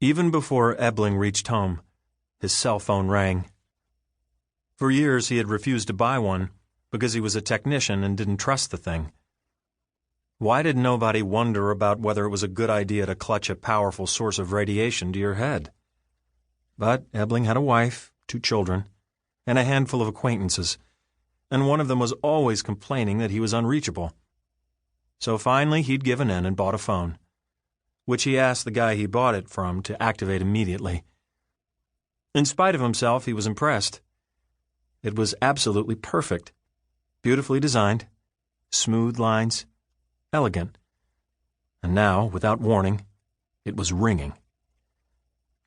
Even before Ebling reached home, his cell phone rang. For years he had refused to buy one because he was a technician and didn't trust the thing. Why did nobody wonder about whether it was a good idea to clutch a powerful source of radiation to your head? But Ebling had a wife, 2 children, and a handful of acquaintances, and one of them was always complaining that he was unreachable. So finally he'd given in and bought a phone, which he asked the guy he bought it from to activate immediately. In spite of himself, he was impressed. It was absolutely perfect, beautifully designed, smooth lines, elegant. And now, without warning, it was ringing.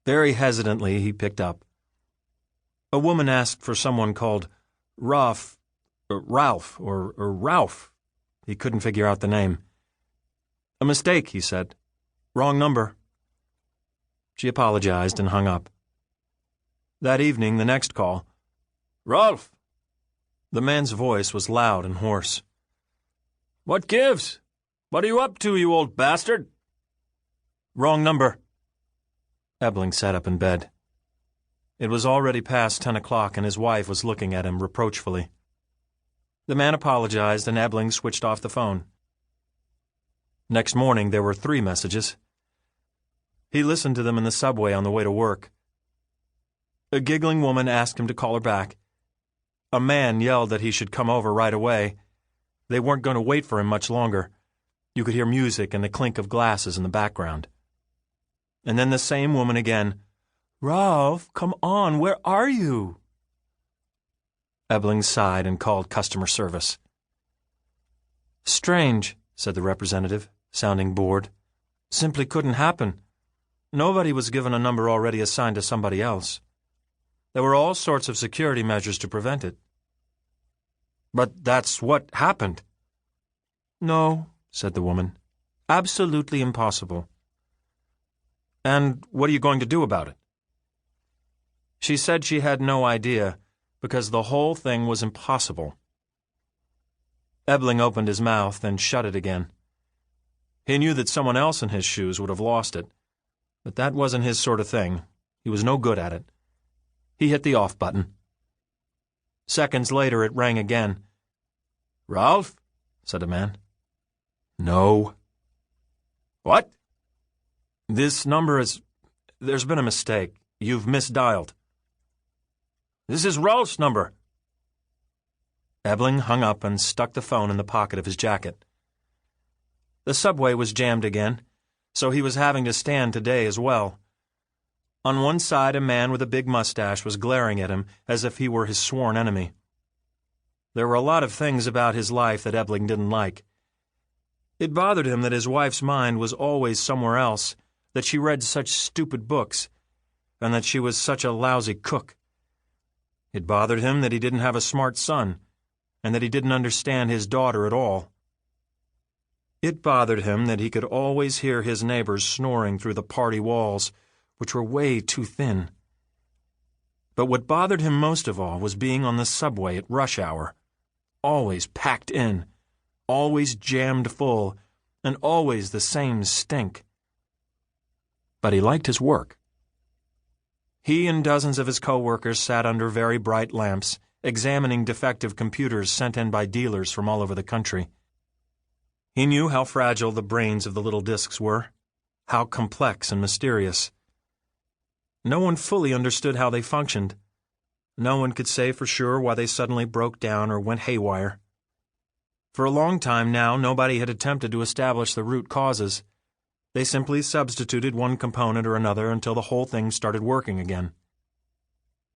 Very hesitantly, he picked up. A woman asked for someone called Ralph. He couldn't figure out the name. "A mistake," he said. "Wrong number." She apologized and hung up. That evening, the next call. "Ralph!" The man's voice was loud and hoarse. "What gives? What are you up to, you old bastard?" "Wrong number." Ebling sat up in bed. It was already past 10 o'clock, and his wife was looking at him reproachfully. The man apologized, and Ebling switched off the phone. Next morning, there were 3 messages. He listened to them in the subway on the way to work. A giggling woman asked him to call her back. A man yelled that he should come over right away. They weren't going to wait for him much longer. You could hear music and the clink of glasses in the background. And then the same woman again. "Ralph, come on, where are you?" Ebling sighed and called customer service. "Strange," said the representative, sounding bored. "Simply couldn't happen. Nobody was given a number already assigned to somebody else. There were all sorts of security measures to prevent it." "But that's what happened." "No," said the woman. "Absolutely impossible." "And what are you going to do about it?" She said she had no idea, because the whole thing was impossible. Ebling opened his mouth and shut it again. He knew that someone else in his shoes would have lost it, but that wasn't his sort of thing. He was no good at it. He hit the off button. Seconds later, it rang again. "Ralph?" said a man. "No." "What?" "This number is... There's been a mistake. You've misdialed." "This is Ralph's number." Ebling hung up and stuck the phone in the pocket of his jacket. The subway was jammed again, so he was having to stand today as well. On one side, a man with a big mustache was glaring at him as if he were his sworn enemy. There were a lot of things about his life that Ebling didn't like. It bothered him that his wife's mind was always somewhere else, that she read such stupid books, and that she was such a lousy cook. It bothered him that he didn't have a smart son, and that he didn't understand his daughter at all. It bothered him that he could always hear his neighbors snoring through the party walls, which were way too thin. But what bothered him most of all was being on the subway at rush hour, always packed in, always jammed full, and always the same stink. But he liked his work. He and dozens of his co-workers sat under very bright lamps, examining defective computers sent in by dealers from all over the country. He knew how fragile the brains of the little disks were, how complex and mysterious. No one fully understood how they functioned. No one could say for sure why they suddenly broke down or went haywire. For a long time now, nobody had attempted to establish the root causes. They simply substituted one component or another until the whole thing started working again.